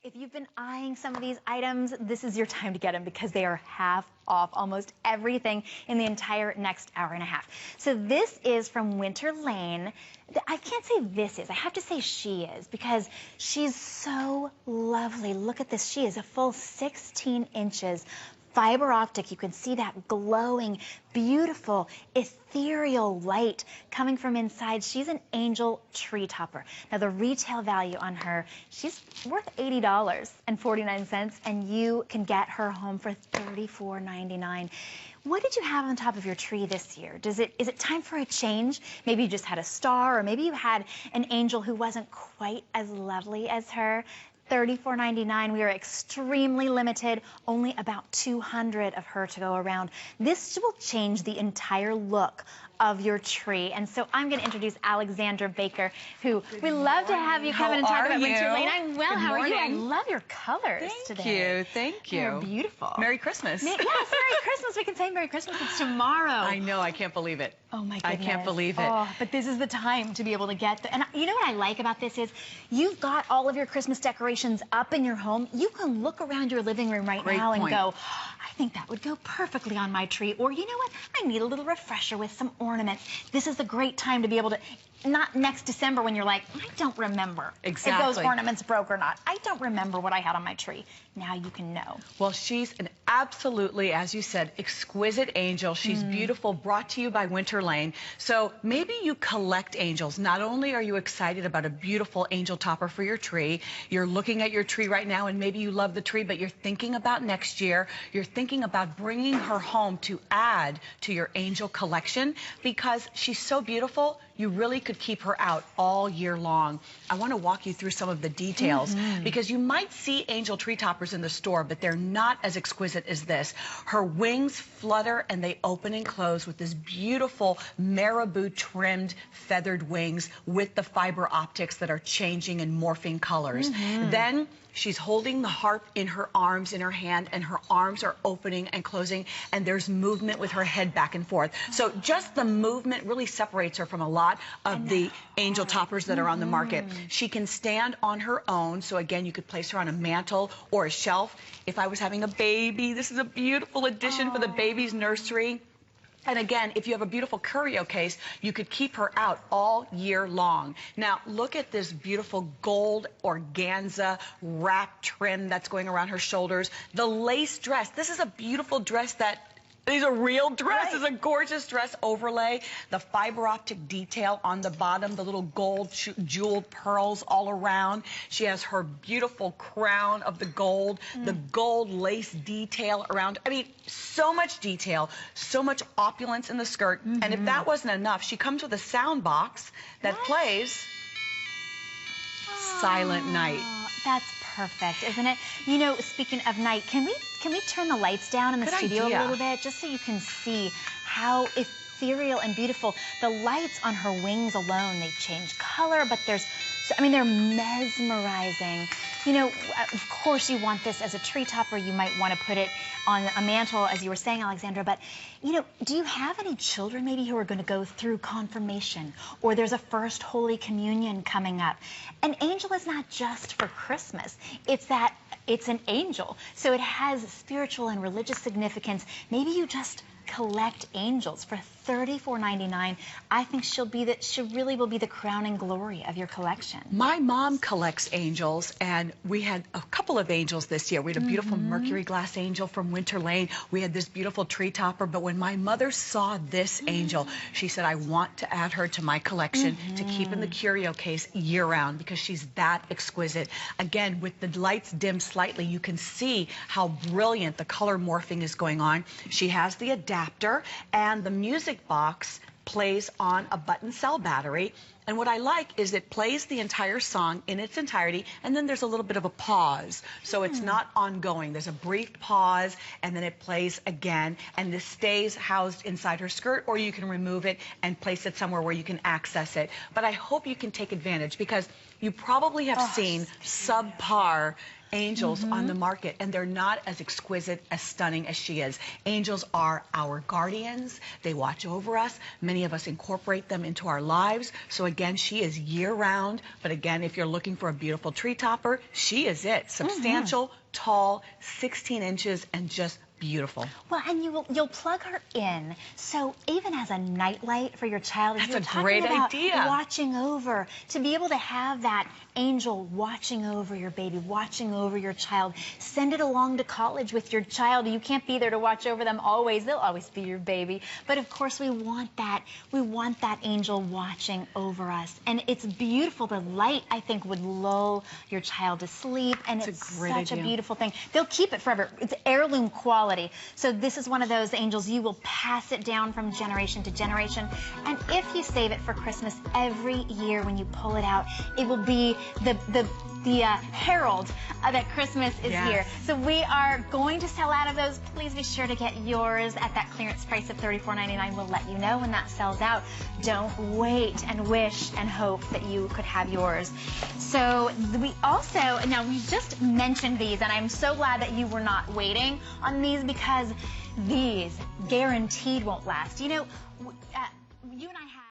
If you've been eyeing some of these items, this is your time to get them because they are half off almost everything in the entire next hour and a half. So this is from Winter Lane. I can't say this is, I have to say she is because she's so lovely. Look at this, she is a full 16 inches. Fiber optic, you can see that glowing, beautiful, ethereal light coming from inside. She's an angel tree topper. Now the retail value on her, she's worth $80.49, and you can get her home for $34.99. What did you have on top of your tree this year? Is it time for a change? Maybe you just had a star, or maybe you had an angel who wasn't quite as lovely as her. $34.99. We are extremely limited, only about 200 of her to go around. This will change the entire look of your tree. And so I'm going to introduce Alexandra Baker, who we love to have you come in and talk about Winter Lane. I'm well. How are you? I love your colors today. Thank you. You're beautiful. Merry Christmas. Yes, Merry Christmas. We can say Merry Christmas. It's tomorrow. I know. I can't believe it. Oh my goodness. I can't believe it. Oh, but this is the time to be able to get and you know what I like about this is you've got all of your Christmas decorations up in your home. You can look around your living room right now and go, I think that would go perfectly on my tree. Or you know what? I need a little refresher with some ornaments. This is a great time to be able to, not next December when you're like, I don't remember if those ornaments broke or not. I don't remember what I had on my tree. Now you can know. Well, she's an absolutely, as you said, exquisite angel. She's beautiful, brought to you by Winter Lane. So maybe you collect angels. Not only are you excited about a beautiful angel topper for your tree, you're looking at your tree right now and maybe you love the tree, but you're thinking about next year. You're thinking about bringing her home to add to your angel collection because she's so beautiful. You really could keep her out all year long. I want to walk you through some of the details because you might see angel tree toppers in the store, but they're not as exquisite as this. Her wings flutter and they open and close with this beautiful marabou trimmed feathered wings with the fiber optics that are changing and morphing colors. Then she's holding the harp in her arms, in her hand, and her arms are opening and closing, and there's movement with her head back and forth. So just the movement really separates her from a lot of the angel toppers that are on the market. She can stand on her own, so again, you could place her on a mantle or a shelf. If I was having a baby, this is a beautiful addition for the baby's nursery. And again, if you have a beautiful curio case, you could keep her out all year long. Now, look at this beautiful gold organza wrap trim that's going around her shoulders. The lace dress. This is a beautiful dress that is a real dress. It's a gorgeous dress overlay. The fiber optic detail on the bottom, the little gold jeweled pearls all around. She has her beautiful crown of the gold lace detail around. I mean, so much detail, so much opulence in the skirt. And if that wasn't enough, she comes with a sound box that plays Silent Night. That's perfect, isn't it? You know, speaking of night, can we turn the lights down in the studio a little bit just so you can see how ethereal and beautiful. The lights on her wings alone, they change color, but they're mesmerizing. You know, of course you want this as a tree topper. You might want to put it on a mantle, as you were saying, Alexandra, but, you know, do you have any children maybe who are going to go through confirmation, or there's a first Holy Communion coming up? An angel is not just for Christmas. It's an angel, so it has spiritual and religious significance. Maybe you just collect angels for $34.99. I think she really will be the crowning glory of your collection. My mom collects angels, and we had a couple of angels this year. We had a beautiful mercury glass angel from Winter Lane. We had this beautiful tree topper, but when my mother saw this angel, she said, I want to add her to my collection to keep in the curio case year-round because she's that exquisite. Again, with the lights dimmed slightly, you can see how brilliant the color morphing is going on. She has the adapter, and the music box plays on a button cell battery. And what I like is it plays the entire song in its entirety, and then there's a little bit of a pause. So it's not ongoing. There's a brief pause, and then it plays again, and this stays housed inside her skirt, or you can remove it and place it somewhere where you can access it. But I hope you can take advantage because You probably have seen subpar angels on the market, and they're not as exquisite, as stunning as she is. Angels are our guardians. They watch over us. Many of us incorporate them into our lives. So again, she is year-round. But again, if you're looking for a beautiful tree topper, she is it. Substantial, tall, 16 inches, and just beautiful. Well, and you'll plug her in, so even as a nightlight for your child, that's you're a great idea. Watching over, to be able to have that angel watching over your baby, watching over your child. Send it along to college with your child. You can't be there to watch over them always. They'll always be your baby. But of course, we want that angel watching over us. And it's beautiful. The light, I think, would lull your child to sleep, and it's such a beautiful thing. They'll keep it forever. It's heirloom quality. So this is one of those angels, you will pass it down from generation to generation. And if you save it for Christmas every year, when you pull it out, it will be the herald that Christmas is here. So we are going to sell out of those. Please be sure to get yours at that clearance price of $34.99. We'll let you know when that sells out. Don't wait and wish and hope that you could have yours. So we also, now we just mentioned these, and I'm so glad that you were not waiting on these, because these guaranteed won't last. You know, you and I have